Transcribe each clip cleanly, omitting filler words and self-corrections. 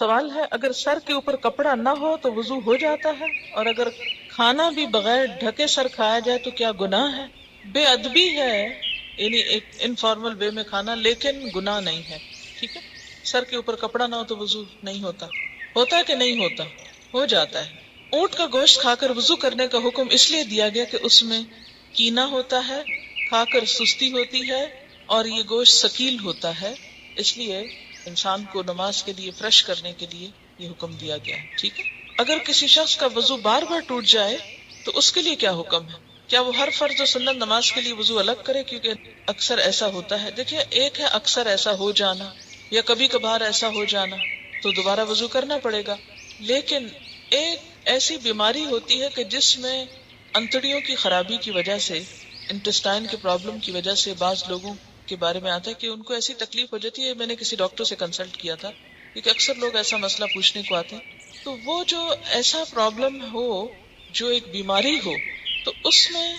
سوال ہے اگر سر کے اوپر کپڑا نہ ہو تو وضو ہو جاتا ہے، اور اگر کھانا بھی بغیر ڈھکے سر کھایا جائے تو کیا گناہ ہے؟ بے ادبی ہے، یعنی ایک انفارمل وے میں کھانا، لیکن گناہ نہیں ہے. ٹھیک ہے، سر کے اوپر کپڑا نہ ہو تو وضو نہیں ہوتا. ہوتا ہے کہ نہیں ہوتا؟ ہو جاتا ہے. اونٹ کا گوشت کھا کر وضو کرنے کا حکم اس لیے دیا گیا کہ اس میں کینا ہوتا ہے، کھا کر سستی ہوتی ہے، اور یہ گوشت ثقیل ہوتا ہے. اس لیے انسان کو نماز کے لیے فریش کرنے کے لیے یہ حکم دیا گیا ہے. ٹھیک ہے، اگر کسی شخص کا وضو بار بار ٹوٹ جائے تو اس کے لیے کیا حکم ہے؟ کیا وہ ہر فرض و سنت نماز کے لیے وضو الگ کرے؟ کیونکہ اکثر ایسا ہوتا ہے. دیکھیے، ایک ہے اکثر ایسا ہو جانا یا کبھی کبھار ایسا ہو جانا تو دوبارہ وضو کرنا پڑے گا. لیکن ایک ایسی بیماری ہوتی ہے کہ جس میں انتڑیوں کی خرابی کی وجہ سے، انٹسٹائن کے پرابلم کی وجہ سے بعض لوگوں کے بارے میں آتا ہے کہ ان کو ایسی تکلیف ہو جاتی ہے. میں نے کسی ڈاکٹر سے کنسلٹ کیا تھا کیونکہ اکثر لوگ ایسا مسئلہ پوچھنے کو آتے ہیں. تو وہ جو ایسا پرابلم ہو، جو ایک بیماری ہو، تو اس میں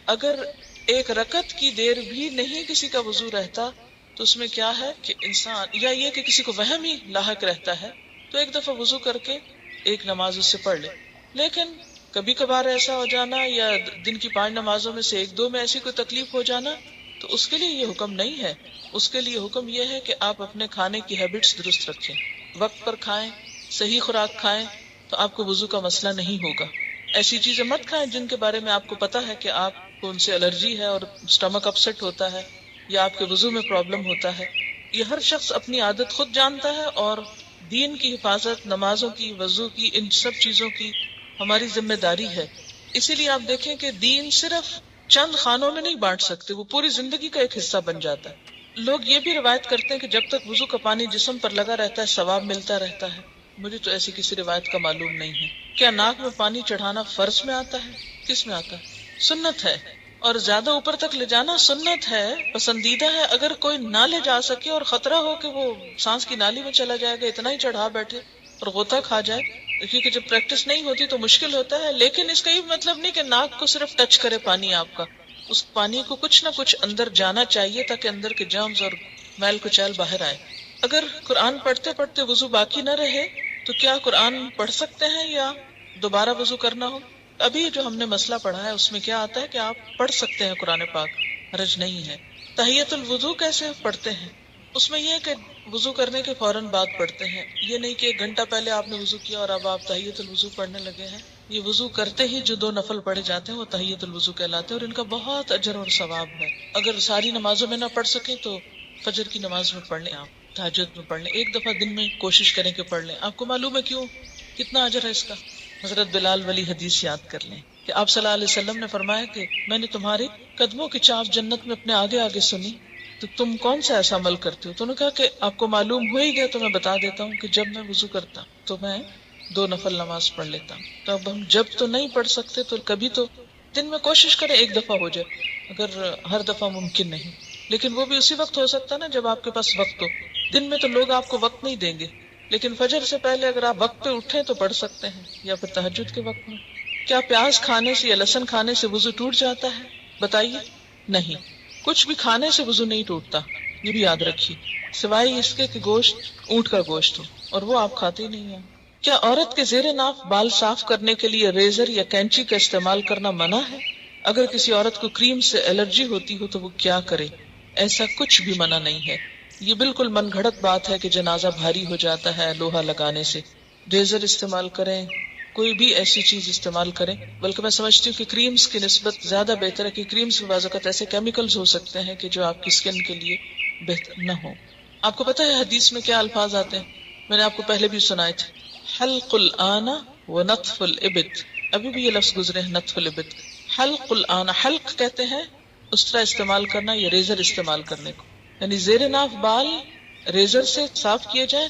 اگر ایک رکعت کی دیر بھی نہیں کسی کا وضو رہتا تو اس میں کیا ہے کہ انسان، یا یہ کہ کسی کو وہم ہی لاحق رہتا ہے، تو ایک دفعہ وضو کر کے ایک نماز اس سے پڑھ لے. لیکن کبھی کبھار ایسا ہو جانا یا دن کی 5 نمازوں میں سے 1-2 میں ایسی کوئی تکلیف ہو جانا، تو اس کے لیے یہ حکم نہیں ہے. اس کے لیے حکم یہ ہے کہ آپ اپنے کھانے کی ہیبٹس درست رکھیں، وقت پر کھائیں، صحیح خوراک کھائیں، تو آپ کو وضو کا مسئلہ نہیں ہوگا. ایسی چیزیں مت کھائیں جن کے بارے میں آپ کو پتا ہے کہ آپ کو ان سے الرجی ہے اور سٹمک اپسیٹ ہوتا ہے یا آپ کے وضو میں پرابلم ہوتا ہے. یہ ہر شخص اپنی عادت خود جانتا ہے، اور دین کی حفاظت، نمازوں کی، وضو کی، ان سب چیزوں کی ہماری ذمہ داری ہے. اسی لیے آپ دیکھیں کہ دین صرف چند خانوں میں نہیں بانٹ سکتے، وہ پوری زندگی کا ایک حصہ بن جاتا ہے. لوگ یہ بھی روایت کرتے ہیں کہ جب تک وضو کا پانی جسم پر لگا رہتا ہے ثواب ملتا رہتا ہے. مجھے تو ایسی کسی روایت کا معلوم نہیں ہے. کیا ناک میں پانی چڑھانا فرض میں آتا ہے؟ کس میں آتا ہے؟ سنت ہے، اور زیادہ اوپر تک لے جانا سنت ہے، پسندیدہ ہے. اگر کوئی نہ لے جا سکے اور خطرہ ہو کہ وہ سانس کی نالی میں چلا جائے گا، اتنا ہی چڑھا بیٹھے اور غوطہ کھا جائے، کیونکہ جب پریکٹس نہیں ہوتی تو مشکل ہوتا ہے. لیکن اس کا یہ مطلب نہیں کہ ناک کو صرف ٹچ کرے پانی آپ کا، اس پانی کو کچھ نہ کچھ اندر جانا چاہیے تاکہ اندر کے جرمز اور میل کچیل باہر آئے. اگر قرآن پڑھتے پڑھتے وضو باقی نہ رہے تو کیا قرآن پڑھ سکتے ہیں یا دوبارہ وضو کرنا ہو؟ ابھی جو ہم نے مسئلہ پڑھا ہے اس میں کیا آتا ہے کہ آپ پڑھ سکتے ہیں قرآن پاک، حرج نہیں ہے. تحیۃ الوضو کیسے پڑھتے ہیں؟ اس میں یہ کہ وضو کرنے کے فوراً بعد پڑھتے ہیں. یہ نہیں کہ 1 گھنٹہ پہلے آپ نے وضو کیا اور اب آپ تحیۃ الوضو پڑھنے لگے ہیں. یہ وضو کرتے ہی جو 2 نفل پڑھے جاتے ہیں وہ تحیۃ الوضو کہلاتے ہیں، اور ان کا بہت اجر اور ثواب ہے. اگر ساری نمازوں میں نہ پڑھ سکیں تو فجر کی نماز میں پڑھ لیں، آپ تہجد میں پڑھ لیں، ایک دفعہ دن میں کوشش کریں کہ پڑھ لیں. آپ کو معلوم ہے کیوں کتنا اجر ہے اس کا؟ حضرت بلال والی حدیث یاد کر لیں کہ آپ صلی اللہ علیہ وسلم نے فرمایا کہ میں نے تمہارے قدموں کی چاپ جنت میں اپنے آگے آگے سنی، تو تم کون سا ایسا عمل کرتے ہو؟ تو انہوں نے کہا کہ آپ کو معلوم ہو ہی گیا تو میں بتا دیتا ہوں کہ جب میں وضو کرتا تو میں 2 نفل نماز پڑھ لیتا ہوں. تو اب ہم جب تو نہیں پڑھ سکتے تو کبھی تو دن میں کوشش کریں 1 دفعہ ہو جائے، اگر ہر دفعہ ممکن نہیں، لیکن وہ بھی اسی وقت ہو سکتا ہے نا جب آپ کے پاس وقت ہو. دن میں تو لوگ آپ کو وقت نہیں دیں گے، لیکن فجر سے پہلے اگر آپ وقت پہ اٹھیں تو پڑھ سکتے ہیں، یا پھر تہجد کے وقت میں. کیا پیاز کھانے سے یا لہسن کھانے سے وضو ٹوٹ جاتا ہے؟ بتائیے. نہیں، کچھ بھی کھانے سے وضو نہیں ٹوٹتا، یہ بھی یاد رکھیے، سوائے اس کے کہ گوشت اونٹ کا گوشت ہو، اور وہ آپ کھاتے ہی نہیں ہیں. کیا عورت کے زیر ناف بال صاف کرنے کے لیے ریزر یا کینچی کا استعمال کرنا منع ہے؟ اگر کسی عورت کو کریم سے الرجی ہوتی ہو تو وہ کیا کرے؟ ایسا کچھ بھی منع نہیں ہے. یہ بالکل من گھڑت بات ہے کہ جنازہ بھاری ہو جاتا ہے لوہا لگانے سے. ریزر استعمال کریں، کوئی بھی ایسی چیز استعمال کریں. بلکہ میں سمجھتی ہوں کہ کریمز کی نسبت زیادہ بہتر ہے، کہ کریمز میں بعض اوقات ایسے کیمیکلز ہو سکتے ہیں کہ جو آپ کی سکن کے لیے بہتر نہ ہو. آپ کو پتہ ہے حدیث میں کیا الفاظ آتے ہیں؟ میں نے آپ کو پہلے بھی سنائے تھے، حلق الآن و نطف الابط. ابھی بھی یہ لفظ گزرے ہیں، نطف الابط. حلق الآن، حلق کہتے ہیں اس طرح استعمال کرنا یا ریزر استعمال کرنے کو، یعنی زیر ناف بال ریزر سے صاف کیے جائیں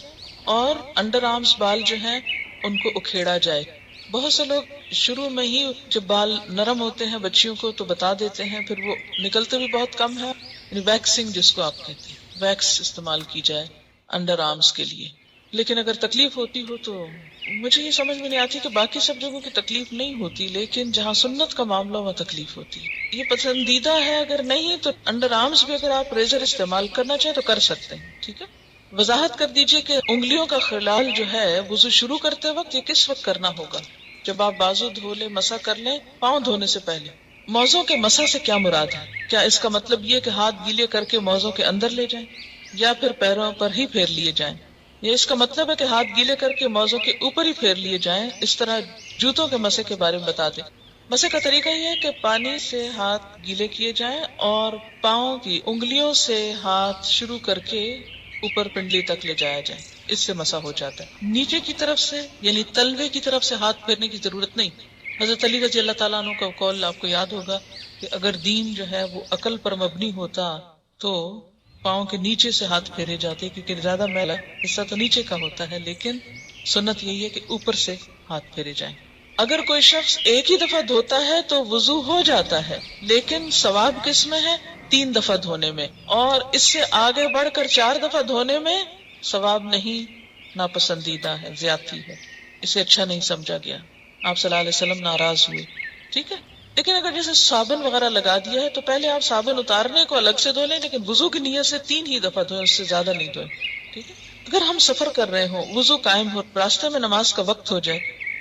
اور انڈر آرمز بال جو ہیں ان کو اکھیڑا جائے. بہت سے لوگ شروع میں ہی جب بال نرم ہوتے ہیں بچیوں کو تو بتا دیتے ہیں، پھر وہ نکلتے بھی بہت کم ہے. یعنی ویکسنگ جس کو آپ کہتے ہیں، ویکس استعمال کی جائے انڈر آرمز کے لیے. لیکن اگر تکلیف ہوتی ہو تو مجھے یہ سمجھ میں نہیں آتی کہ باقی سب جگہوں کی تکلیف نہیں ہوتی، لیکن جہاں سنت کا معاملہ وہاں تکلیف ہوتی ہے. یہ پسندیدہ ہے، اگر نہیں تو انڈر آرمز بھی اگر آپ ریزر استعمال کرنا چاہیں تو کر سکتے ہیں. ٹھیک ہے، وضاحت کر دیجئے کہ انگلیوں کا خلال جو ہے وضو شروع کرتے وقت یہ کس وقت کرنا ہوگا؟ جب آپ بازو دھو لیں، مسح کر لیں، پاؤں دھونے سے پہلے۔ موزوں کے مسح سے کیا مراد ہے؟ کیا اس کا مطلب یہ کہ ہاتھ گیلے کر کے موزوں کے اندر لے جائیں یا پھر پیروں پر ہی پھیر لیے جائیں؟ یا اس کا مطلب ہے کہ ہاتھ گیلے کر کے موزوں کے اوپر ہی پھیر لیے جائیں؟ اس طرح جوتوں کے مسح کے بارے میں بتا دیں۔ مسح کا طریقہ یہ ہے کہ پانی سے ہاتھ گیلے کیے جائیں اور پاؤں کی انگلیوں سے ہاتھ شروع کر کے اوپر پنڈلی تک لے جایا جائے، اس سے مسح ہو جاتا ہے۔ نیچے کی طرف سے یعنی تلوے کی طرف سے ہاتھ پھیرنے کی ضرورت نہیں۔ حضرت علی رضی اللہ تعالیٰ عنہ کا قول آپ کو یاد ہوگا کہ اگر دین جو ہے وہ عقل پر مبنی ہوتا تو پاؤں کے نیچے سے ہاتھ پھیرے جاتے، کیونکہ زیادہ میلا حصہ تو نیچے کا ہوتا ہے، لیکن سنت یہی ہے کہ اوپر سے ہاتھ پھیرے جائیں۔ اگر کوئی شخص ایک ہی دفعہ دھوتا ہے تو وضو ہو جاتا ہے، لیکن ثواب کس میں ہے؟ 3 دفعہ دھونے میں، اور اس سے آگے بڑھ کر 4 دفعہ دھونے میں ثواب نہیں، ناپسندیدہ ہے، زیادتی ہے، اسے اچھا نہیں سمجھا گیا۔ آپ صلی اللہ علیہ وسلم ناراض ہوئے، ٹھیک ہے۔ لیکن اگر جیسے صابن وغیرہ لگا دیا ہے تو پہلے آپ صابن اتارنے کو الگ سے دھو لیں، لیکن وضو کی نیت سے 3 ہی دفعہ دھویں، اس سے زیادہ نہیں دھویں، ٹھیک ہے۔ اگر ہم سفر کر رہے ہوں، وضو قائم ہو، راستے میں نماز کا وقت ہو جائے،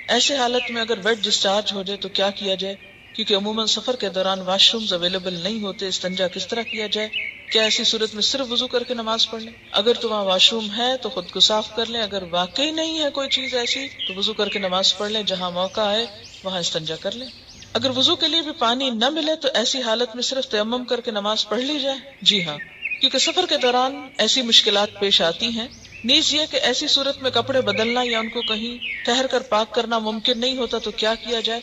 ایسے حالت میں اگر ویٹ ڈسچارج ہو جائے تو کیا کیا جائے؟ کیونکہ عموماً سفر کے دوران واش رومز اویلیبل نہیں ہوتے، استنجا کس طرح کیا جائے؟ کیا ایسی صورت میں صرف وضو کر کے نماز پڑھ لیں؟ اگر تو وہاں واش روم ہے تو خود کو صاف کر لیں، اگر واقعی نہیں ہے کوئی چیز ایسی تو وضو کر کے نماز پڑھ لیں، جہاں موقع آئے وہاں استنجا کر لیں۔ اگر وضو کے لیے بھی پانی نہ ملے تو ایسی حالت میں صرف تیمم کر کے نماز پڑھ لی جائے؟ جی ہاں، کیونکہ سفر کے دوران ایسی مشکلات پیش آتی ہیں۔ نیز یہ کہ ایسی صورت میں کپڑے بدلنا یا ان کو کہیں ٹھہر کر پاک کرنا ممکن نہیں ہوتا تو کیا کیا جائے؟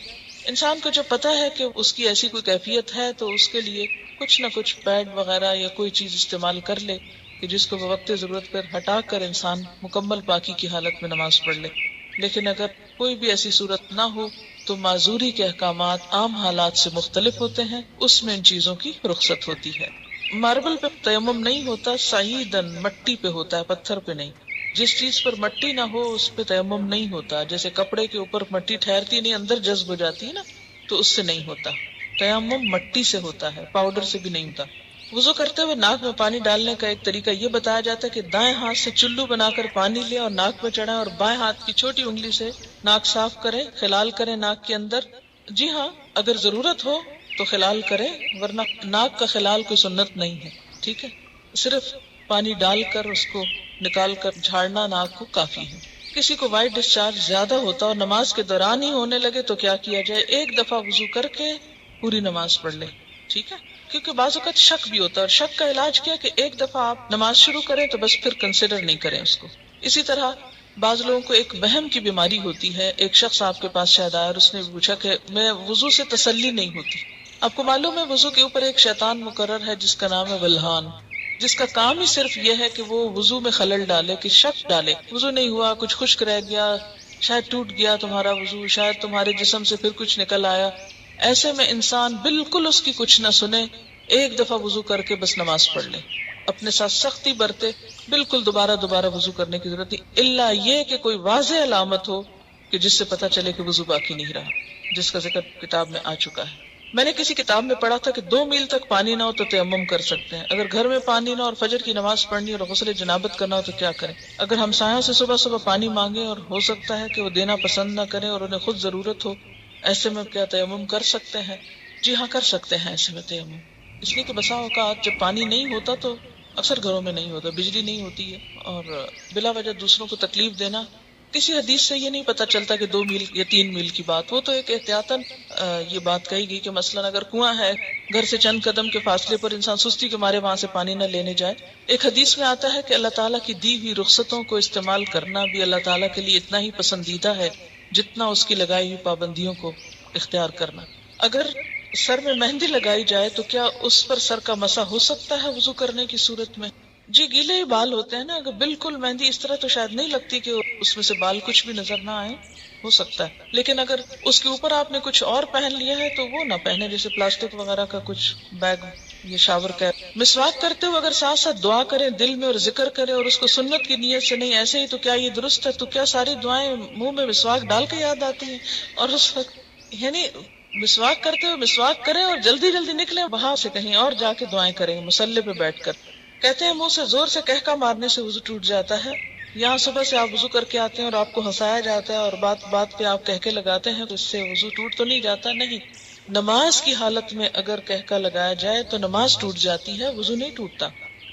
انسان کو جب پتا ہے کہ اس کی ایسی کوئی کیفیت ہے تو اس کے لیے کچھ نہ کچھ پیڈ وغیرہ یا کوئی چیز استعمال کر لے کہ جس کو وقت ضرورت پر ہٹا کر انسان مکمل پاکی کی حالت میں نماز پڑھ لے۔ لیکن اگر کوئی بھی ایسی صورت نہ ہو تو معذوری کے احکامات عام حالات سے مختلف ہوتے ہیں، اس میں ان چیزوں کی رخصت ہوتی ہے۔ ماربل پہ تیمم نہیں ہوتا، صعیدن مٹی پہ ہوتا ہے، پتھر پہ نہیں۔ جس چیز پر مٹی نہ ہو اس پہ تیمم نہیں ہوتا، جیسے کپڑے کے اوپر مٹی ٹھہرتی نہیں، اندر جذب ہو جاتی ہے نا، تو اس سے نہیں ہوتا۔ تیمم مٹی سے ہوتا ہے، پاؤڈر سے بھی نہیں ہوتا۔ وضو کرتے ہوئے ناک میں پانی ڈالنے کا ایک طریقہ یہ بتایا جاتا ہے کہ دائیں ہاتھ سے چلو بنا کر پانی لیں اور ناک میں چڑھائیں، اور بائیں ہاتھ کی چھوٹی انگلی سے ناک صاف کریں، خلال کریں ناک کے اندر۔ جی ہاں، اگر ضرورت ہو تو خلال کریں، ورنہ ناک کا خلال کوئی سنت نہیں ہے، ٹھیک ہے۔ صرف پانی ڈال کر اس کو نکال کر جھاڑنا ناک کو کافی ہے۔ کسی کو وائٹ ڈسچارج زیادہ ہوتا اور نماز کے دوران ہی ہونے لگے تو کیا کیا جائے؟ ایک دفعہ وضو کر کے پوری نماز پڑھ لے، ٹھیک ہے، کیونکہ بعض اوقات شک بھی ہوتا ہے، اور شک کا علاج کیا کہ ایک دفعہ آپ نماز شروع کریں تو بس پھر کنسیڈر نہیں کریں اس کو۔ اسی طرح بعض لوگوں کو ایک وہم کی بیماری ہوتی ہے۔ ایک شخص آپ کے پاس شاید آیا اور اس نے پوچھا کہ میں وضو سے تسلی نہیں ہوتی۔ آپ کو معلوم ہے وضو کے اوپر ایک شیطان مقرر ہے جس کا نام ہے ولہان، جس کا کام ہی صرف یہ ہے کہ وہ وضو میں خلل ڈالے، کہ شک ڈالے، وضو نہیں ہوا، کچھ خشک رہ گیا، شاید ٹوٹ گیا تمہارا وضو، شاید تمہارے جسم سے پھر کچھ نکل آیا۔ ایسے میں انسان بالکل اس کی کچھ نہ سنے، ایک دفعہ وضو کر کے بس نماز پڑھ لے، اپنے ساتھ سختی برتے، بالکل دوبارہ وضو کرنے کی ضرورت نہیں، الا یہ کہ کوئی واضح علامت ہو کہ جس سے پتہ چلے کہ وضو باقی نہیں رہا، جس کا ذکر کتاب میں آ چکا ہے۔ میں نے کسی کتاب میں پڑھا تھا کہ 2 میل تک پانی نہ ہو تو تیمم کر سکتے ہیں۔ اگر گھر میں پانی نہ اور فجر کی نماز پڑھنی اور غسل جنابت کرنا ہو تو کیا کریں؟ اگر ہمسایوں سے صبح صبح پانی مانگیں اور ہو سکتا ہے کہ وہ دینا پسند نہ کریں اور انہیں خود ضرورت ہو، ایسے میں کیا تیمم کر سکتے ہیں؟ جی ہاں، کر سکتے ہیں ایسے میں تیمم، اس لیے کہ بسا اوقات جب پانی نہیں ہوتا تو اکثر گھروں میں نہیں ہوتا، بجلی نہیں ہوتی ہے، اور بلا وجہ دوسروں کو تکلیف دینا، کسی حدیث سے یہ نہیں پتہ چلتا کہ 2 میل یا 3 میل کی بات، وہ تو ایک احتیاطاً یہ بات کہی گئی کہ مثلاً اگر کنواں ہے گھر سے چند قدم کے فاصلے پر، انسان سستی کے مارے وہاں سے پانی نہ لینے جائے۔ ایک حدیث میں آتا ہے کہ اللہ تعالیٰ کی دی ہوئی رخصتوں کو استعمال کرنا بھی اللہ تعالیٰ کے لیے اتنا ہی پسندیدہ ہے جتنا اس کی لگائی ہوئی پابندیوں کو اختیار کرنا۔ اگر سر میں مہندی لگائی جائے تو کیا اس پر سر کا مسح ہو سکتا ہے وضو کرنے کی صورت میں؟ جی، گیلے ہی بال ہوتے ہیں نا، اگر بالکل مہندی اس طرح تو شاید نہیں لگتی کہ اس میں سے بال کچھ بھی نظر نہ آئے، ہو سکتا ہے، لیکن اگر اس کے اوپر آپ نے کچھ اور پہن لیا ہے تو وہ نہ پہنے، جیسے پلاسٹک وغیرہ کا کچھ بیگ، یہ شاور کیپ۔ مسواک کرتے ہوئے اگر ساتھ ساتھ دعا کریں دل میں اور ذکر کریں اور اس کو سنت کی نیت سے نہیں ایسے ہی، تو کیا یہ درست ہے؟ تو کیا ساری دعائیں منہ میں مسواک ڈال کے یاد آتی ہیں؟ اور اس وقت یعنی مسواک کرتے ہوئے مسواک کریں اور جلدی جلدی نکلیں، وہاں سے کہیں اور جا کے دعائیں کریں مصلی پہ بیٹھ کر۔ کہتے ہیں منہ سے زور سے کہکا مارنے سے وضو ٹوٹ جاتا ہے. یہاں صبح سے آپ وضو کر کے آتے ہیں اور آپ کو ہنسایا جاتا ہے اور بات بات پہ آپ کہکے لگاتے ہیں تو اس سے وضو ٹوٹ تو نہیں جاتا. نہیں، نماز کی حالت میں اگر کہکا لگایا جائے تو نماز ٹوٹ جاتی ہے، وضو نہیں ٹوٹتا.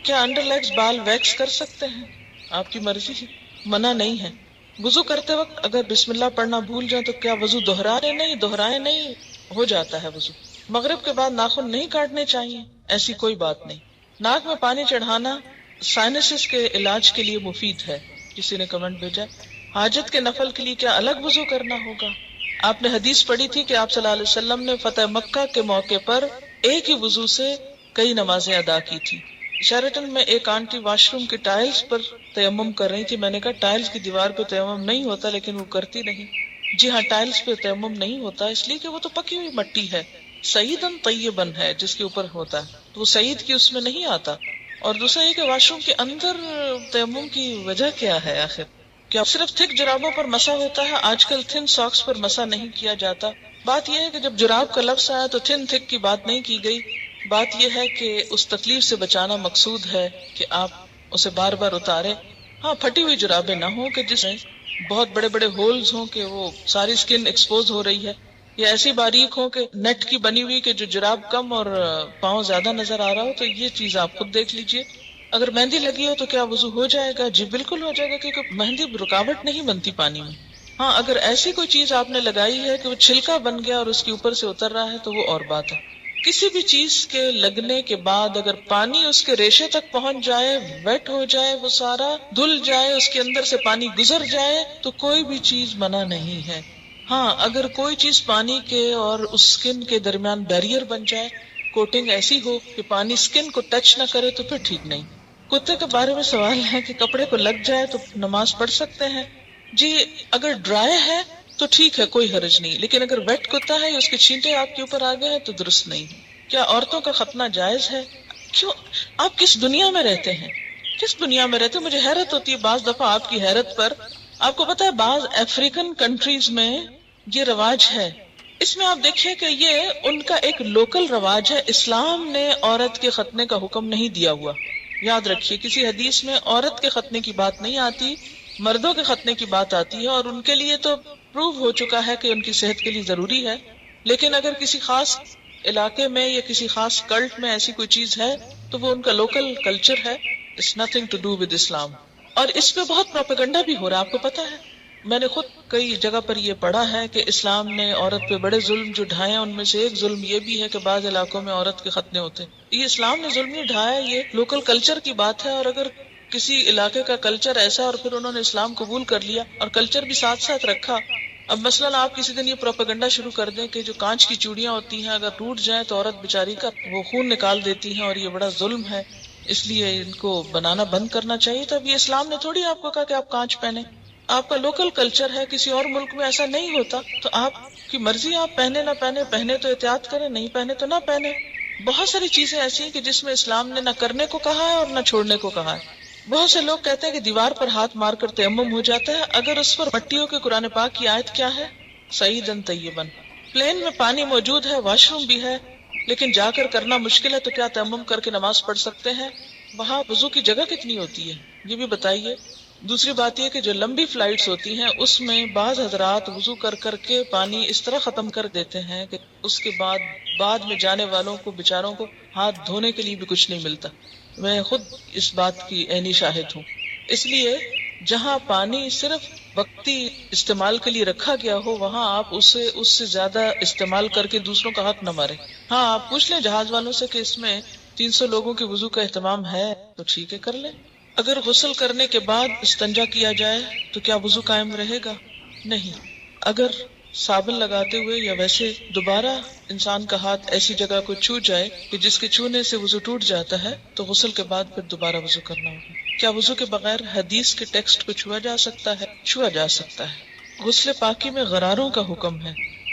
کیا انڈر لیگز بال ویکس کر سکتے ہیں؟ آپ کی مرضی ہے، منع نہیں ہے. وضو کرتے وقت اگر بسم اللہ پڑھنا بھول جائیں تو کیا وضو دہرائے نہیں، ہو جاتا ہے وضو. مغرب کے بعد ناخن نہیں کاٹنے چاہیے، ایسی کوئی بات نہیں. ناک میں پانی چڑھانا سائنسز کے علاج کے لیے مفید ہے. کسی نے کمنٹ بھیجا حاجت کے نفل کے لیے کیا الگ وضو کرنا ہوگا؟ آپ نے حدیث پڑھی تھی کہ آپ صلی اللہ علیہ وسلم نے فتح مکہ کے موقع پر ایک ہی وضو سے کئی نمازیں ادا کی تھی. شیرٹن میں ایک آنٹی واش روم کے ٹائلز پر تیمم کر رہی تھی. میں نے کہا ٹائلز کی دیوار پہ تیمم نہیں ہوتا، لیکن وہ کرتی نہیں. جی ہاں، ٹائلز پہ تیمم نہیں ہوتا اس لیے کہ وہ تو پکی ہوئی مٹی ہے، سعیدن طیبن ہے جس کے اوپر ہوتا ہے، تو وہ سعید کی اس میں نہیں آتا. اور دوسرا یہ کہ واش روم کے اندر تیمم کی وجہ کیا ہے آخر؟ کیا صرف تھک جرابوں پر مسح ہوتا ہے؟ آج کل تھن ساکس پر مسح نہیں کیا جاتا. بات یہ ہے کہ جب جراب کا لفظ آیا تو تھن تھک کی بات نہیں کی گئی. بات یہ ہے کہ اس تکلیف سے بچانا مقصود ہے کہ آپ اسے بار بار اتارے. ہاں، پھٹی ہوئی جرابیں نہ ہوں کہ جس میں بہت بڑے بڑے ہولز ہوں کہ وہ ساری سکن ایکسپوز ہو رہی ہے، یا ایسی باریک ہو کہ نیٹ کی بنی ہوئی کہ جو جراب کم اور پاؤں زیادہ نظر آ رہا ہو. تو یہ چیز آپ خود دیکھ لیجئے. اگر مہندی لگی ہو تو کیا وضو ہو جائے گا؟ جی بالکل ہو جائے گا، کیونکہ مہندی رکاوٹ نہیں بنتی پانی میں. ہاں، اگر ایسی کوئی چیز آپ نے لگائی ہے کہ وہ چھلکا بن گیا اور اس کے اوپر سے اتر رہا ہے تو وہ اور بات ہے. کسی بھی چیز کے لگنے کے بعد اگر پانی اس کے ریشے تک پہنچ جائے، ویٹ ہو جائے، وہ سارا دھل جائے، اس کے اندر سے پانی گزر جائے تو کوئی بھی چیز منع نہیں ہے. ہاں، اگر کوئی چیز پانی کے اور اس سکن کے درمیان بیریئر بن جائے، کوٹنگ ایسی ہو کہ پانی سکن کو ٹچ نہ کرے تو پھر ٹھیک نہیں. کتے کے بارے میں سوال ہے کہ کپڑے کو لگ جائے تو نماز پڑھ سکتے ہیں؟ جی، اگر ڈرائی ہے تو ٹھیک ہے، کوئی حرج نہیں، لیکن اگر ویٹ کتا ہے یا اس کے چھینٹے آپ کے اوپر آ گئے ہیں تو درست نہیں. کیا عورتوں کا ختنہ جائز ہے؟ کیوں؟ آپ کس دنیا میں رہتے ہیں؟ کس دنیا میں رہتے ہیں؟ مجھے حیرت ہوتی ہے بعض دفعہ آپ کی حیرت پر. آپ کو پتا ہے بعض افریقن کنٹریز میں یہ رواج ہے. اس میں آپ دیکھیں کہ یہ ان کا ایک لوکل رواج ہے. اسلام نے عورت کے ختنے کا حکم نہیں دیا ہوا. یاد رکھیے، کسی حدیث میں عورت کے ختنے کی بات نہیں آتی، مردوں کے ختنے کی بات آتی ہے، اور ان کے لیے تو پروو ہو چکا ہے کہ ان کی صحت کے لیے ضروری ہے. لیکن اگر کسی خاص علاقے میں یا کسی خاص کلٹ میں ایسی کوئی چیز ہے تو وہ ان کا لوکل کلچر ہے. It's nothing to do with Islam. اور اس پہ بہت پروپیگنڈا بھی ہو رہا ہے، آپ کو پتا ہے. میں نے خود کئی جگہ پر یہ پڑھا ہے کہ اسلام نے عورت پہ بڑے ظلم جو ڈھائے ہیں، ان میں سے ایک ظلم یہ بھی ہے کہ بعض علاقوں میں عورت کے ختنے ہوتے ہیں. یہ اسلام نے ظلم نہیں ڈھایا، یہ لوکل کلچر کی بات ہے. اور اگر کسی علاقے کا کلچر ایسا اور پھر انہوں نے اسلام قبول کر لیا اور کلچر بھی ساتھ ساتھ رکھا. اب مثلاً آپ کسی دن یہ پروپیگنڈا شروع کر دیں کہ جو کانچ کی چوڑیاں ہوتی ہیں اگر ٹوٹ جائیں تو عورت بیچاری کا وہ خون نکال دیتی ہیں اور یہ بڑا ظلم ہے، اس لیے ان کو بنانا بند کرنا چاہیے. تو اب یہ اسلام نے تھوڑی آپ کو کہا کہ آپ کانچ پہنیں. آپ کا لوکل کلچر ہے، کسی اور ملک میں ایسا نہیں ہوتا، تو آپ کی مرضی، آپ پہنے نہ پہنے، پہنے تو احتیاط کریں، نہیں پہنے تو نہ پہنے. بہت ساری چیزیں ایسی ہیں کہ جس میں اسلام نے نہ کرنے کو کہا ہے اور نہ چھوڑنے کو کہا ہے. بہت سے لوگ کہتے ہیں کہ دیوار پر ہاتھ مار کر تیمم ہو جاتا ہے، اگر اس پر مٹیوں کے قرآن پاک کی آیت کیا ہے؟ سعیدن طیبن. پلین میں پانی موجود ہے، واش روم بھی ہے، لیکن جا کر کرنا مشکل ہے، تو کیا تیمم کر کے نماز پڑھ سکتے ہیں؟ وہاں وضو کی جگہ کتنی ہوتی ہے یہ بھی بتائیے. دوسری بات یہ کہ جو لمبی فلائٹس ہوتی ہیں اس میں بعض حضرات وضو کر کر کے پانی اس طرح ختم کر دیتے ہیں کہ اس کے بعد میں جانے والوں کو بیچاروں کو ہاتھ دھونے کے لیے بھی کچھ نہیں ملتا. میں خود اس بات کی عینی شاہد ہوں. اس لیے جہاں پانی صرف وقتی استعمال کے لیے رکھا گیا ہو وہاں آپ اس سے زیادہ استعمال کر کے دوسروں کا حق نہ مارے. ہاں، آپ پوچھ لیں جہاز والوں سے کہ اس میں 300 لوگوں کے وضو کا اہتمام ہے تو ٹھیک ہے، کر لیں. اگر غسل کرنے کے بعد استنجا کیا جائے تو کیا وضو قائم رہے گا؟ نہیں. اگر صابن لگاتے ہوئے یا ویسے دوبارہ انسان کا ہاتھ ایسی جگہ کو چھو جائے کہ جس کے چھونے سے وضو ٹوٹ جاتا ہے تو غسل کے بعد پھر دوبارہ وضو کرنا ہوگا. کیا وضو کے بغیر حدیث کے ٹیکسٹ کو چھوا جا سکتا ہے؟ چھوا جا سکتا ہے. غسل پاکی میں غراروں کا حکم ہے؟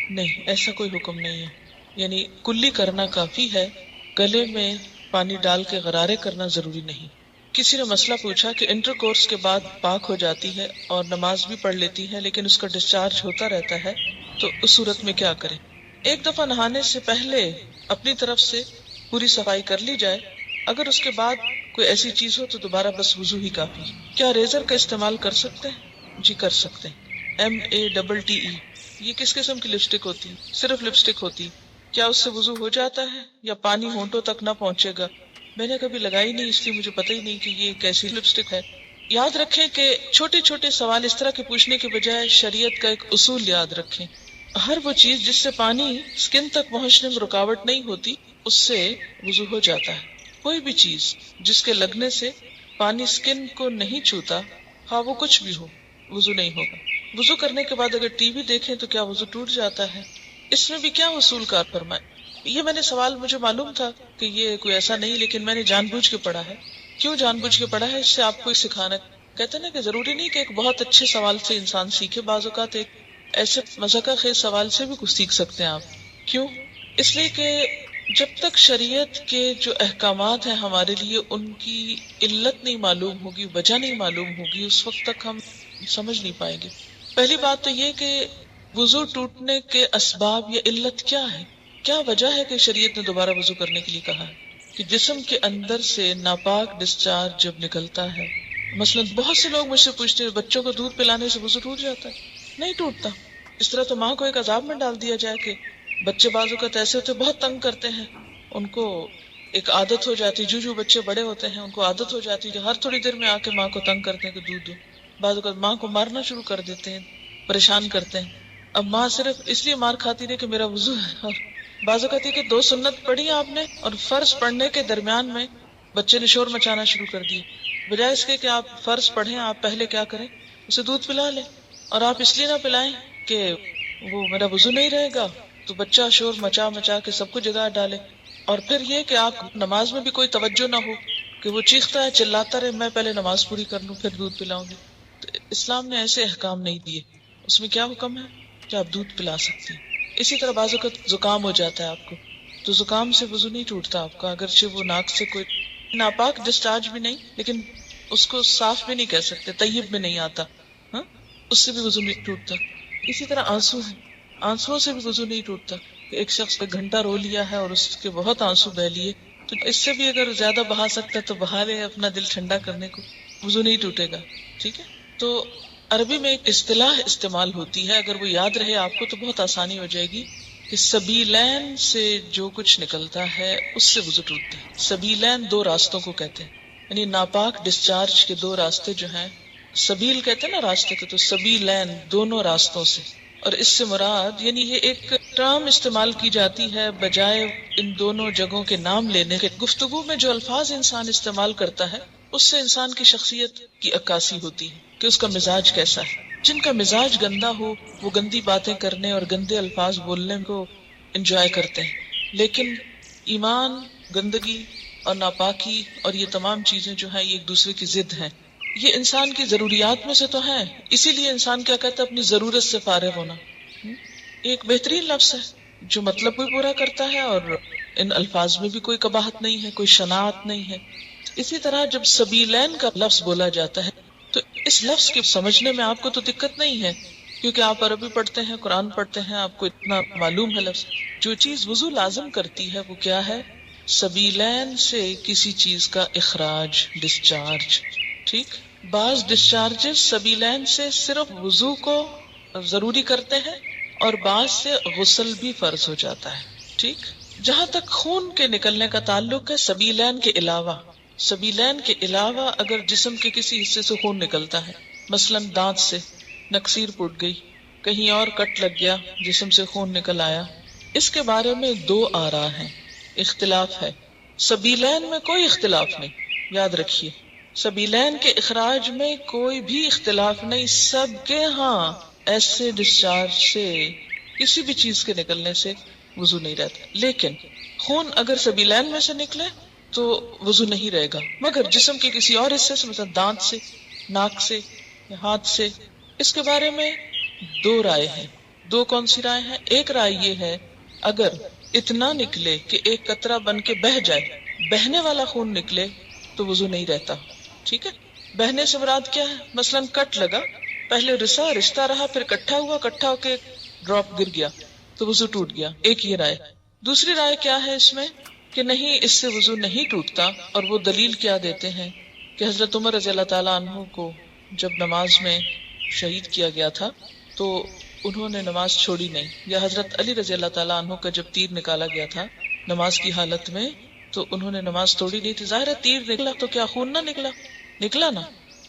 نہیں، ایسا کوئی حکم نہیں ہے. یعنی کلی کرنا کافی ہے، گلے میں پانی ڈال کے غرارے کرنا ضروری نہیں. کسی نے مسئلہ پوچھا کہ انٹر کورس کے بعد پاک ہو جاتی ہے اور نماز بھی پڑھ لیتی ہے لیکن اس کا ڈسچارج ہوتا رہتا ہے، تو اس صورت میں کیا کریں؟ ایک دفعہ نہانے سے پہلے اپنی طرف سے پوری صفائی کر لی جائے. اگر اس کے بعد کوئی ایسی چیز ہو تو دوبارہ بس وضو ہی کافی. کیا ریزر کا استعمال کر سکتے ہیں؟ جی کر سکتے ہیں. MATTE. یہ کس قسم کی لپسٹک ہوتی ہے؟ صرف لپسٹک ہوتی. کیا اس سے وضو ہو جاتا ہے یا پانی ہونٹوں تک نہ پہنچے گا؟ میں نے کبھی لگائی نہیں، اس لیے مجھے پتہ ہی نہیں کہ یہ کیسی لپسٹک ہے. یاد رکھیں کہ چھوٹے چھوٹے سوال اس طرح کے پوچھنے کے بجائے شریعت کا ایک اصول یاد رکھیں. ہر وہ چیز جس سے پانی سکن تک پہنچنے میں رکاوٹ نہیں ہوتی اس سے وضو ہو جاتا ہے. کوئی بھی چیز جس کے لگنے سے پانی سکن کو نہیں چھوتا، ہاں وہ کچھ بھی ہو، وضو نہیں ہوگا. وضو کرنے کے بعد اگر ٹی وی دیکھیں تو کیا وضو ٹوٹ جاتا ہے؟ اس میں بھی کیا اصول کار فرمائے؟ یہ میں نے سوال، مجھے معلوم تھا کہ یہ کوئی ایسا نہیں، لیکن میں نے جان بوجھ کے پڑھا ہے. کیوں جان بوجھ کے پڑھا ہے؟ اس سے آپ کو سکھانا. کہتے ہیں نا کہ ضروری نہیں کہ ایک بہت اچھے سوال سے انسان سیکھے، بعض اوقات ایک ایسے مذاق خیز سوال سے بھی کچھ سیکھ سکتے ہیں آپ. کیوں؟ اس لیے کہ جب تک شریعت کے جو احکامات ہیں ہمارے لیے ان کی علت نہیں معلوم ہوگی، وجہ نہیں معلوم ہوگی، اس وقت تک ہم سمجھ نہیں پائیں گے. پہلی بات تو یہ کہ وضو ٹوٹنے کے اسباب یا علت کیا ہے، کیا وجہ ہے کہ شریعت نے دوبارہ وضو کرنے کے لیے کہا ہے؟ کہ جسم کے اندر سے ناپاک ڈسچارج جب نکلتا ہے، مثلا بہت سے لوگ مجھ سے پوچھتے ہیں بچوں کو دودھ پلانے سے وضو ٹوٹ جاتا ہے؟ نہیں ٹوٹتا. اس طرح تو ماں کو ایک عذاب میں ڈال دیا جائے کہ بچے بعض اوقات ایسے ہوتے بہت تنگ کرتے ہیں، ان کو ایک عادت ہو جاتی، جو بچے بڑے ہوتے ہیں ان کو عادت ہو جاتی کہ ہر تھوڑی دیر میں آ کے ماں کو تنگ کرتے ہیں کہ دودھ دو. بعض اوقات ماں کو مارنا شروع کر دیتے ہیں، پریشان کرتے ہیں. اب ماں صرف اس لیے مار کھاتی نہیں کہ میرا وضو ہے. اور بعض اوقات یہ کہ 2 سنت پڑھی آپ نے اور فرض پڑھنے کے درمیان میں بچے نے شور مچانا شروع کر دیا. بجائے اس کے کہ آپ فرض پڑھیں، آپ پہلے کیا کریں، اسے دودھ پلا لیں. اور آپ اس لیے نہ پلائیں کہ وہ میرا وضو نہیں رہے گا تو بچہ شور مچا مچا کے سب کو جگا ڈالے. اور پھر یہ کہ آپ نماز میں بھی کوئی توجہ نہ ہو کہ وہ چیختا ہے چلاتا رہے، میں پہلے نماز پوری کر لوں پھر دودھ پلاؤں گی. تو اسلام نے ایسے احکام نہیں دیے. اس میں کیا حکم ہے کہ آپ دودھ پلا سکتے ہیں. اسی طرح بعض اوقات زکام ہو جاتا ہے آپ کو، تو زکام سے وضو نہیں ٹوٹتا آپ کا، اگرچہ وہ ناک سے کوئی ناپاک ڈسچارج بھی نہیں، لیکن اس کو صاف بھی نہیں کہہ سکتے، طیب بھی نہیں آتا، ہاں اس سے بھی وضو نہیں ٹوٹتا. اسی طرح آنسو ہے، آنسو سے بھی وضو نہیں ٹوٹتا. ایک شخص ایک گھنٹہ رو لیا ہے اور اس کے بہت آنسو بہ لیے، تو اس سے بھی اگر زیادہ بہا سکتا ہے تو بہا لے اپنا دل ٹھنڈا کرنے کو، وضو نہیں ٹوٹے گا. ٹھیک ہے. تو عربی میں ایک اصطلاح استعمال ہوتی ہے، اگر وہ یاد رہے آپ کو تو بہت آسانی ہو جائے گی، کہ سبیلین سے جو کچھ نکلتا ہے اس سے وضو ٹوٹتا ہے. سبیلین 2 راستوں کو کہتے ہیں، یعنی ناپاک ڈسچارج کے 2 راستے جو ہیں، سبیل کہتے ہیں نا راستے کو، تو سبیلین دونوں راستوں سے. اور اس سے مراد یعنی یہ ایک ٹرم استعمال کی جاتی ہے بجائے ان دونوں جگہوں کے نام لینے کے. گفتگو میں جو الفاظ انسان استعمال کرتا ہے اس سے انسان کی شخصیت کی عکاسی ہوتی ہے کہ اس کا مزاج کیسا ہے. جن کا مزاج گندا ہو وہ گندی باتیں کرنے اور گندے الفاظ بولنے کو انجوائے کرتے ہیں، لیکن ایمان، گندگی اور ناپاکی اور یہ تمام چیزیں جو ہیں یہ ایک دوسرے کی ضد ہیں. یہ انسان کی ضروریات میں سے تو ہیں، اسی لیے انسان کیا کہتا ہے، اپنی ضرورت سے فارغ ہونا. ایک بہترین لفظ ہے جو مطلب بھی پورا کرتا ہے اور ان الفاظ میں بھی کوئی قباحت نہیں ہے، کوئی شناعت نہیں ہے. اسی طرح جب سبیلین کا لفظ بولا جاتا ہے تو اس لفظ کے سمجھنے میں آپ کو تو دقت نہیں ہے، کیونکہ آپ عربی پڑھتے ہیں، قرآن پڑھتے ہیں، آپ کو اتنا معلوم ہے لفظ. جو چیز وضو لازم کرتی ہے وہ کیا ہے؟ سبیلین سے کسی چیز کا اخراج، ڈسچارج. ٹھیک. بعض ڈسچارجز سبیلین سے صرف وضو کو ضروری کرتے ہیں اور بعض سے غسل بھی فرض ہو جاتا ہے. ٹھیک. جہاں تک خون کے نکلنے کا تعلق ہے، سبیلین کے علاوہ اگر جسم کے کسی حصے سے خون نکلتا ہے، مثلا دانت سے نکسیر پھوٹ گئی، کہیں اور کٹ لگ گیا، جسم سے خون نکل آیا، اس کے بارے میں 2 آراء ہیں، اختلاف ہے. سبیلین میں کوئی اختلاف نہیں، یاد رکھیے، سبیلین کے اخراج میں کوئی بھی اختلاف نہیں. سب کے ہاں ایسے ڈسچارج سے کسی بھی چیز کے نکلنے سے وضو نہیں رہتا، لیکن خون اگر سبیلین میں سے نکلے تو وضو نہیں رہے گا، مگر جسم کے کسی اور حصے سے، مثلا دانت سے، ناک سے یا ہاتھ سے. اس کے بارے میں 2 رائے ہیں. 2 کون سی رائے ہیں؟ ایک رائے یہ ہے اگر اتنا نکلے کہ ایک قطرہ بن کے بہہ جائے، بہنے والا خون نکلے تو وضو نہیں رہتا. ٹھیک ہے. بہنے سے مراد کیا ہے؟ مثلا کٹ لگا، پہلے رشتہ رہا، پھر کٹھا ہو کے ڈراپ گر گیا تو وضو ٹوٹ گیا. ایک یہ رائے. دوسری رائے کیا ہے اس میں کہ نہیں اس سے وضو نہیں ٹوٹتا، اور وہ دلیل کیا دیتے ہیں کہ حضرت عمر رضی اللہ تعالیٰ عنہ کو جب نماز میں شہید کیا گیا تھا تو انہوں نے نماز چھوڑی نہیں، یا حضرت علی رضی اللہ تعالیٰ عنہ کا جب تیر نکالا گیا تھا نماز کی حالت میں تو انہوں نے نماز توڑی نہیں تھی. ظاہر ہے تیر نکلا تو کیا خون نہ نکلا نا.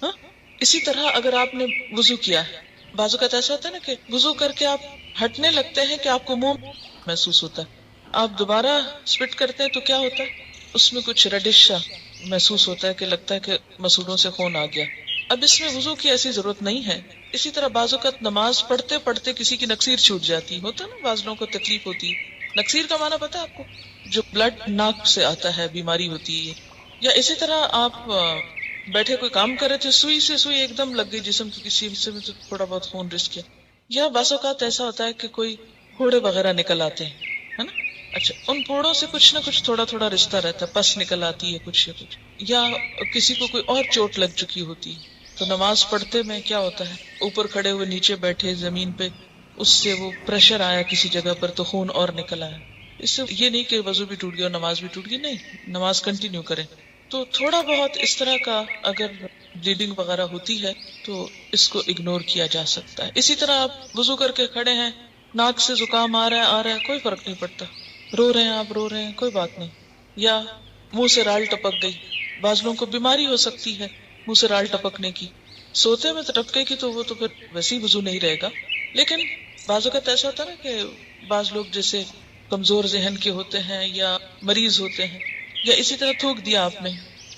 ہاں اسی طرح اگر آپ نے وضو کیا ہے، بعض اوقات ایسا ہوتا ہے نا کہ وضو کر کے آپ ہٹنے لگتے ہیں کہ آپ کو منہ محسوس ہوتا ہے، آپ دوبارہ اسپٹ کرتے ہیں تو کیا ہوتا ہے، اس میں کچھ ریڈش سا محسوس ہوتا ہے کہ لگتا ہے کہ مسوڑوں سے خون آ گیا. اب اس میں وضو کی ایسی ضرورت نہیں ہے. اسی طرح بعض اوقات نماز پڑھتے پڑھتے کسی کی نکسیر چھوٹ جاتی ہوتا ہے نا، بعض لوگوں کو تکلیف ہوتی ہے. نکسیر کا معنی پتا ہے آپ کو؟ جو بلڈ ناک سے آتا ہے، بیماری ہوتی ہے. یا اسی طرح آپ بیٹھے کوئی کام کر رہے تھے، سوئی سے سوئی ایک دم لگ گئی جسم کے کسی حصے میں تو تھوڑا بہت خون رس گیا. یا بعض اوقات ایسا ہوتا ہے کہ کوئی پھوڑے وغیرہ نکل آتے ہیں، ہے نا. اچھا ان پھوڑوں سے کچھ نہ کچھ تھوڑا تھوڑا رشتہ رہتا ہے، پس نکل آتی ہے کچھ یا کسی کو کوئی اور چوٹ لگ چکی ہوتی ہے. تو نماز پڑھتے میں کیا ہوتا ہے، اوپر کھڑے ہوئے نیچے بیٹھے زمین پہ، اس سے وہ پریشر آیا کسی جگہ پر تو خون اور نکل آیا. اس سے یہ نہیں کہ وضو بھی ٹوٹ گیا اور نماز بھی ٹوٹ گئی، نہیں، نماز کنٹینیو کریں. تو تھوڑا بہت اس طرح کا اگر بلیڈنگ وغیرہ ہوتی ہے تو اس کو اگنور کیا جا سکتا ہے. اسی طرح آپ وضو کر کے کھڑے ہیں، ناک سے زکام آ رہا ہے کوئی فرق نہیں پڑتا، رو رہے ہیں آپ، رو رہے ہیں کوئی بات نہیں. یا منہ سے رال ٹپک گئی، بعض لوگوں کو بیماری ہو سکتی ہے منہ سے رال ٹپکنے کی، سوتے میں تو ٹپکے گی تو وہ تو پھر ویسے ہی وضو نہیں رہے گا. لیکن بعض اوقات ایسا ہوتا ہے نا کہ بعض لوگ جیسے کمزور ذہن کے ہوتے ہیں یا مریض ہوتے ہیں، یا اسی طرح تھوک دیا آپ نے،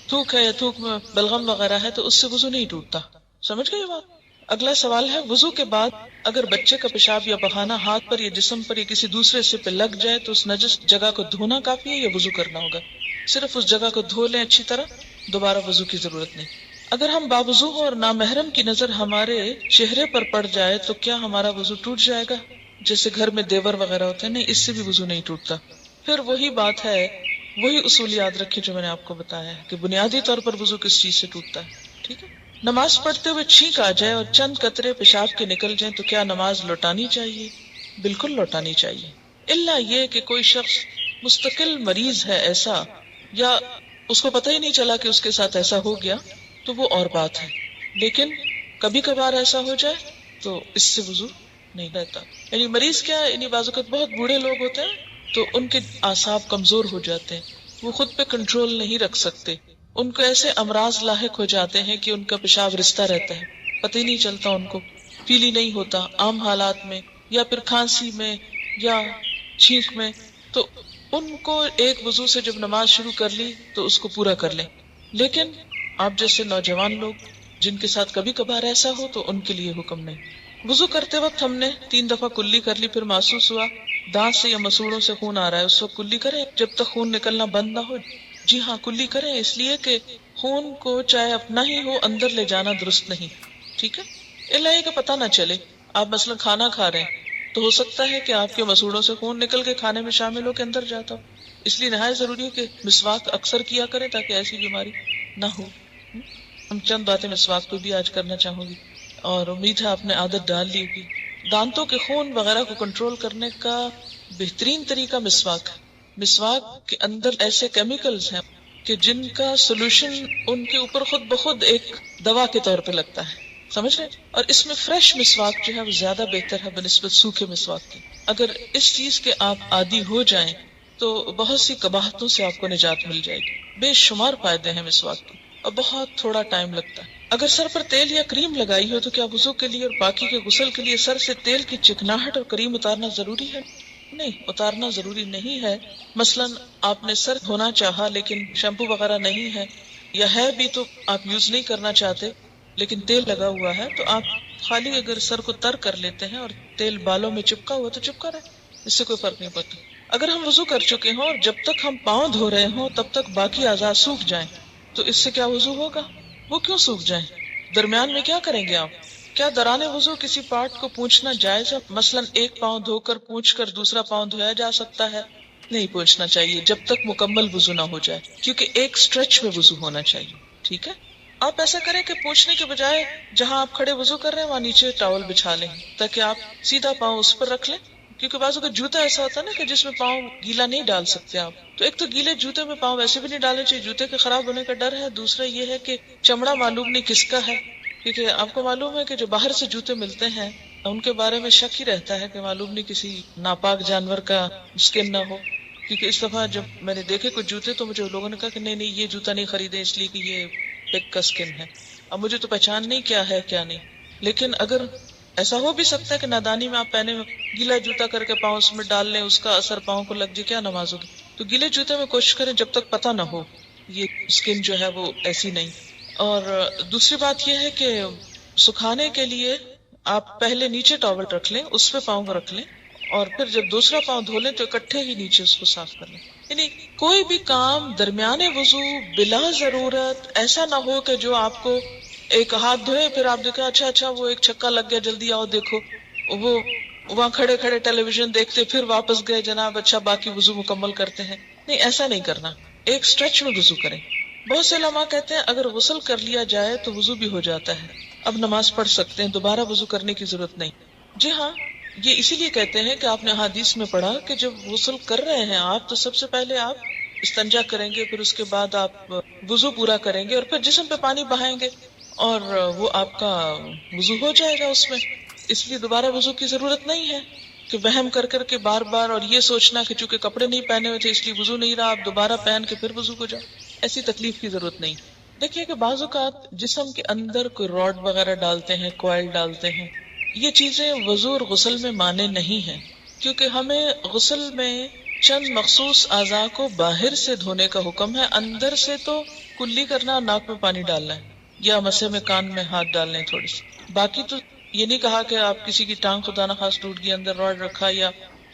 تھوک ہے یا تھوک میں بلغم وغیرہ ہے تو اس سے وضو نہیں ٹوٹتا. سمجھ گئے یہ بات؟ اگلا سوال ہے، وضو کے بعد اگر بچے کا پیشاب یا بہانہ ہاتھ پر یا جسم پر یا کسی دوسرے حصے پہ لگ جائے تو اس نجس جگہ کو دھونا کافی ہے یا وضو کرنا ہوگا؟ صرف اس جگہ کو دھو لیں اچھی طرح، دوبارہ وضو کی ضرورت نہیں. اگر ہم باوضو ہوں اور نامحرم کی نظر ہمارے چہرے پر پڑ جائے تو کیا ہمارا وضو ٹوٹ جائے گا؟ جیسے گھر میں دیور وغیرہ ہوتے ہیں، نہیں، اس سے بھی وضو نہیں ٹوٹتا. پھر وہی بات ہے، وہی اصول یاد رکھے جو میں نے آپ کو بتایا ہے کہ بنیادی طور پر وضو کس چیز سے ٹوٹتا ہے. ٹھیک ہے. نماز پڑھتے ہوئے چھینک آ جائے اور چند قطرے پیشاب کے نکل جائیں تو کیا نماز لوٹانی چاہیے؟ بالکل لوٹانی چاہیے، الا یہ کہ کوئی شخص مستقل مریض ہے ایسا، یا اس کو پتہ ہی نہیں چلا کہ اس کے ساتھ ایسا ہو گیا تو وہ اور بات ہے. لیکن کبھی کبھار ایسا ہو جائے تو اس سے وضو نہیں رہتا. یعنی مریض کیا ہے، یعنی بعض اوقات بہت بوڑھے لوگ ہوتے ہیں تو ان کے اعصاب کمزور ہو جاتے ہیں، وہ خود پہ کنٹرول نہیں رکھ سکتے، ان کو ایسے امراض لاحق ہو جاتے ہیں کہ ان کا پیشاب رستا رہتا ہے، پتہ ہی نہیں چلتا، ان کو فیل ہی نہیں ہوتا عام حالات میں، یا پھر کھانسی میں یا چھینک میں. تو ان کو ایک وضو سے جب نماز شروع کر لی تو اس کو پورا کر لیں. لیکن آپ جیسے نوجوان لوگ جن کے ساتھ کبھی کبھار ایسا ہو تو ان کے لیے حکم نہیں. وضو کرتے وقت ہم نے 3 دفعہ کلی کر لی، پھر محسوس ہوا دانت سے یا مسوڑوں سے خون آ رہا ہے، اس وقت کلی کریں جب تک خون نکلنا بند نہ ہو. جی ہاں، کلی کریں، اس لیے کہ خون کو چاہے اپنا ہی ہو اندر لے جانا درست نہیں. ٹھیک ہے. اللہ یہ کہ پتہ نہ چلے آپ مثلا کھانا کھا رہے ہیں تو ہو سکتا ہے کہ آپ کے مسوڑوں سے خون نکل کے کھانے میں شامل ہو کے اندر جاتا ہو، اس لیے نہایت ضروری ہے کہ مسواک اکثر کیا کریں تاکہ ایسی بیماری نہ ہو. ہم چند باتیں مسواک پہ بھی آج کرنا چاہوں گی اور امید ہے آپ نے عادت ڈال لی ہوگی. دانتوں کے خون وغیرہ کو کنٹرول کرنے کا بہترین طریقہ مسواک ہے. مسواک کے اندر ایسے کیمیکلز ہیں کہ جن کا سولوشن ان کے اوپر خود بخود ایک دوا کے طور پہ لگتا ہے، سمجھ رہے؟ اور اس میں فریش مسواک جو ہے وہ زیادہ بہتر ہے بنسبت سوکھے مسواک کے. اگر اس چیز کے آپ عادی ہو جائیں تو بہت سی قباحتوں سے آپ کو نجات مل جائے گی. بے شمار فائدے ہیں مسواک کے اور بہت تھوڑا ٹائم لگتا ہے. اگر سر پر تیل یا کریم لگائی ہو تو کیا وضو کے لیے اور باقی کے غسل کے لیے سر سے تیل کی چکناہٹ اور کریم اتارنا ضروری ہے؟ نہیں، اتارنا ضروری نہیں ہے. مثلا آپ نے سر دھونا چاہا لیکن شیمپو وغیرہ نہیں ہے، یا ہے بھی تو آپ یوز نہیں کرنا چاہتے لیکن تیل لگا ہوا ہے، تو آپ خالی اگر سر کو تر کر لیتے ہیں اور تیل بالوں میں چپکا ہوا تو چپکا رہے، اس سے کوئی فرق نہیں پڑتا. اگر ہم وضو کر چکے ہوں اور جب تک ہم پاؤں دھو رہے ہوں تب تک باقی اعضاء سوکھ جائیں تو اس سے کیا وضو ہوگا؟ وہ کیوں سوکھ جائیں؟ درمیان میں کیا کریں گے آپ؟ کیا دوران وضو کسی پارٹ کو پوچھنا جائز ہے؟ مثلا ایک پاؤں دھو کر پوچھ کر دوسرا پاؤں دھویا جا سکتا ہے؟ نہیں پوچھنا چاہیے جب تک مکمل وضو نہ ہو جائے، کیونکہ ایک سٹریچ میں وضو ہونا چاہیے. ٹھیک ہے. آپ ایسا کریں کہ پوچھنے کے بجائے جہاں آپ کھڑے وضو کر رہے ہیں وہاں نیچے ٹاول بچھا لیں تاکہ آپ سیدھا پاؤں اس پر رکھ لیں، کیونکہ بعض اوقات جوتا ایسا ہوتا ہے نا کہ جس میں پاؤں گیلا نہیں ڈال سکتے آپ. تو ایک تو گیلے جوتے میں پاؤں ویسے بھی نہیں ڈالنے چاہیے، جوتے کے خراب ہونے کا ڈر ہے. دوسرا یہ ہے کہ چمڑا معلوم نہیں کس کا ہے، کیونکہ آپ کو معلوم ہے کہ جو باہر سے جوتے ملتے ہیں ان کے بارے میں شک ہی رہتا ہے کہ معلوم نہیں کسی ناپاک جانور کا اسکن نہ ہو. کیونکہ اس دفعہ جب میں نے دیکھے کچھ جوتے تو مجھے لوگوں نے کہا کہ نہیں یہ جوتا نہیں خریدے اس لیے کہ یہ پگ کا اسکن ہے. اب مجھے تو پہچان نہیں کیا ہے کیا نہیں، لیکن اگر ایسا ہو بھی سکتا ہے کہ نادانی میں آپ پہنے گیلا جوتا کر کے پاؤں اس میں ڈال لیں، اس کا اثر پاؤں کو لگ جائے، کیا نماز ہوگی. تو گیلے جوتے میں کوشش کریں جب تک پتہ نہ ہو یہ اسکن جو ہے وہ ایسی نہیں. اور دوسری بات یہ ہے کہ سکھانے کے لیے آپ پہلے نیچے ٹاول رکھ لیں، اس پہ پاؤں کو رکھ لیں، اور پھر جب دوسرا پاؤں دھو لیں تو اکٹھے ہی نیچے اس کو صاف کر لیں. یعنی کوئی بھی کام درمیانے وضو بلا ضرورت ایسا نہ ہو کہ جو آپ کو ایک ہاتھ دھوئے پھر آپ دیکھیں اچھا وہ ایک چھکا لگ گیا جلدی آؤ دیکھو، وہ وہاں کھڑے کھڑے ٹیلی ویژن دیکھتے پھر واپس گئے جناب اچھا باقی وضو مکمل کرتے ہیں. نہیں، ایسا نہیں کرنا، ایک سٹریچ میں وضو کریں. بہت سے علماء کہتے ہیں اگر غسل کر لیا جائے تو وضو بھی ہو جاتا ہے، اب نماز پڑھ سکتے ہیں، دوبارہ وضو کرنے کی ضرورت نہیں. جی ہاں، یہ اسی لیے کہتے ہیں کہ آپ نے حدیث میں پڑھا کہ جب غسل کر رہے ہیں آپ تو سب سے پہلے آپ استنجا کریں گے، پھر اس کے بعد آپ وضو پورا کریں گے اور پھر جسم پہ پانی بہائیں گے اور وہ آپ کا وضو ہو جائے گا اس میں. اس لیے دوبارہ وضو کی ضرورت نہیں ہے کہ وہم کر کر کے بار بار اور یہ سوچنا کہ چونکہ کپڑے نہیں پہنے ہوئے تھے اس لیے وضو نہیں رہا، آپ دوبارہ پہن کے پھر وضو کو جاؤ. ایسی تکلیف کی ضرورت نہیں. دیکھیے کہ بعض اوقات جسم کے اندر کوئی راڈ وغیرہ ڈالتے ہیں، کوائل ڈالتے ہیں، یہ چیزیں وضو اور غسل میں مانے نہیں ہیں، کیونکہ ہمیں غسل میں چند مخصوص اعضاء کو باہر سے دھونے کا حکم ہے. اندر سے تو کلی کرنا، ناک میں پانی ڈالنا ہے یا مسے میں کان میں ہاتھ ڈالنے ہیں تھوڑی سی. باقی تو یہ نہیں کہا کہ آپ کسی کی ٹانگ خدا نہ خاص ٹوٹ گئی اندر راڈ رکھا یا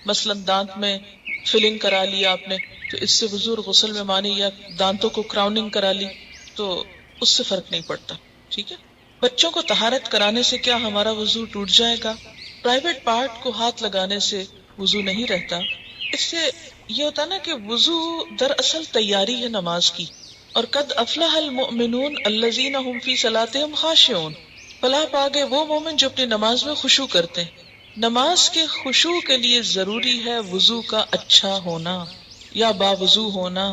مثلاً دانت میں فلنگ کرا لیا آپ نے تو اس سے وضو اور غسل میں مانی، یا دانتوں کو کراؤننگ کرا لی تو اس سے فرق نہیں پڑتا. ٹھیک ہے. بچوں کو طہارت کرانے سے کیا ہمارا وضو ٹوٹ جائے گا؟ پرائیویٹ پارٹ کو ہاتھ لگانے سے وضو نہیں رہتا. اس سے یہ ہوتا نا کہ وضو دراصل تیاری ہے نماز کی، اور قد افلح المؤمنون الذین هم فی صلاتهم خاشعون، فلاح پا گئے وہ مومن جو اپنی نماز میں خشوع کرتے ہیں. نماز کے خشوع کے لیے ضروری ہے وضو کا اچھا ہونا یا باوضو ہونا.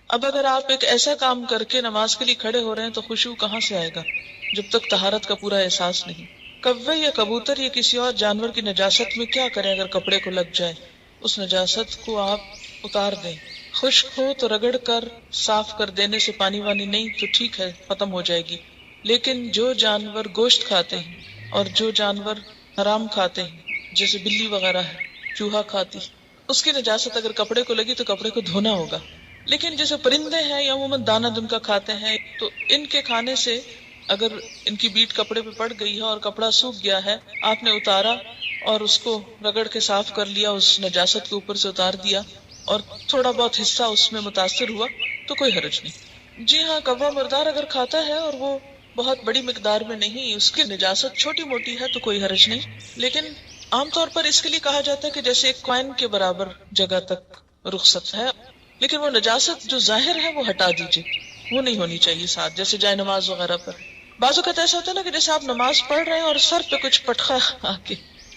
اب اگر آپ ایک ایسا کام کر کے نماز کے لیے کھڑے ہو رہے ہیں تو خشوع کہاں سے آئے گا جب تک طہارت کا پورا احساس نہیں. کوے یا کبوتر یا کسی اور جانور کی نجاست میں کیا کریں اگر کپڑے کو لگ جائے؟ اس نجاست کو آپ اتار دیں. خشک ہو تو رگڑ کر صاف کر دینے سے پانی وانی نہیں تو ٹھیک ہے، ختم ہو جائے گی. لیکن جو جانور گوشت کھاتے ہیں اور جو جانور حرام کھاتے ہیں جیسے بلی وغیرہ ہے، چوہا کھاتی، اس کی نجاست اگر کپڑے کو لگی تو کپڑے کو دھونا ہوگا. لیکن جیسے پرندے ہیں یا عموماً دانہ دن کا کھاتے ہیں تو ان کے کھانے سے اگر ان کی بیٹ کپڑے پہ پڑ گئی ہے اور کپڑا سوکھ گیا ہے، آپ نے اتارا اور اس کو رگڑ کے صاف کر لیا، اس نجاست کے اوپر سے اتار دیا اور تھوڑا بہت حصہ اس میں متاثر ہوا تو کوئی حرج نہیں. جی ہاں، کوا مردار اگر کھاتا ہے اور وہ بہت بڑی مقدار میں نہیں، اس کی نجاست چھوٹی موٹی ہے تو کوئی حرج نہیں. لیکن عام طور پر اس کے لیے کہا جاتا ہے کہ جیسے ایک کوائن کے برابر جگہ تک رخصت ہے، لیکن وہ نجاست جو ظاہر ہے وہ ہٹا دیجیے، وہ نہیں ہونی چاہیے ساتھ، جیسے جائے نماز وغیرہ پر. بعض اوقات ایسا ہوتا ہے نا کہ جیسے آپ نماز پڑھ رہے ہیں اور سر پہ کچھ پٹخا آ کے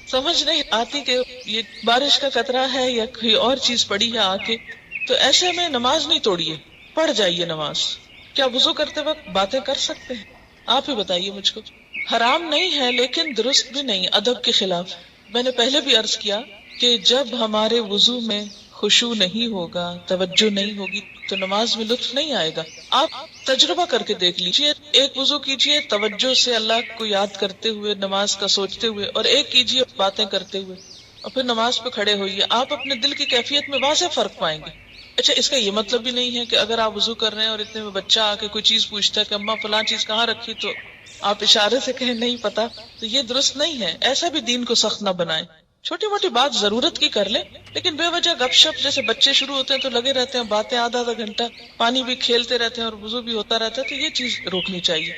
سمجھ نہیں آتی کہ یہ بارش کا قطرہ ہے یا کوئی اور چیز پڑی ہے آ کے، تو ایسے میں نماز نہیں توڑیے، پڑھ جائیے نماز. کیا وضو کرتے وقت باتیں کر سکتے ہیں؟ آپ ہی بتائیے مجھ کو. حرام نہیں ہے لیکن درست بھی نہیں، ادب کے خلاف. میں نے پہلے بھی عرض کیا کہ جب ہمارے وضو میں خشوع نہیں ہوگا، توجہ نہیں ہوگی تو نماز میں لطف نہیں آئے گا. آپ تجربہ کر کے دیکھ لیجئے، ایک وضو کیجئے توجہ سے اللہ کو یاد کرتے ہوئے، نماز کا سوچتے ہوئے، اور ایک کیجئے باتیں کرتے ہوئے، اور پھر نماز پہ کھڑے ہوئیے. آپ اپنے دل کی کیفیت میں واضح فرق پائیں گے. اچھا، اس کا یہ مطلب بھی نہیں ہے کہ اگر آپ وضو کر رہے ہیں اور اتنے میں بچہ آ کے کوئی چیز پوچھتا ہے کہ اماں فلاں چیز کہاں رکھی تو آپ اشارے سے کہیں نہیں پتا، تو یہ درست نہیں ہے. ایسا بھی دین کو سخت نہ بنائیں. چھوٹی موٹی بات ضرورت کی کر لیں، لیکن بے وجہ گپ شپ جیسے بچے شروع ہوتے ہیں تو لگے رہتے ہیں باتیں آدھا آدھا گھنٹہ، پانی بھی کھیلتے رہتے ہیں اور وضو بھی ہوتا رہتا ہے، تو یہ چیز روکنی چاہیے.